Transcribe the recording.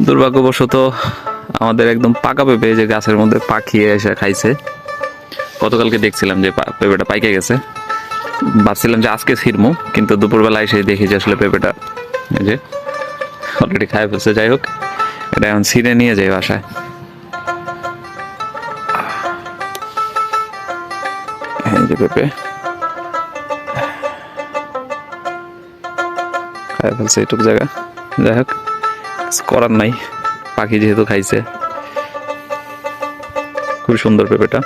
দুর্ভাগ্যবশত আমাদের একদম পাকা পেঁপে যে গাছের মধ্যে পাখি এসে খাইছে। গতকালকে দেখছিলাম যে পেঁপেটা পাইকে গেছে, ভাবছিলাম যে আজকে ছিঁড়মু, কিন্তু দুপুরবেলা এসে দেখি যে আসলে পেঁপেটা এই যে অলরেডি খাই ফেলছে। যাই হোক, এটা এখন ছিঁড়ে নিয়ে যাই বাসায়। এই যে পেঁপে খাই ফেলছে এইটুক জায়গা। যাই হোক, করার নাই, পাখি যেহেতু খাইছে। খুব সুন্দর পেঁপেটা।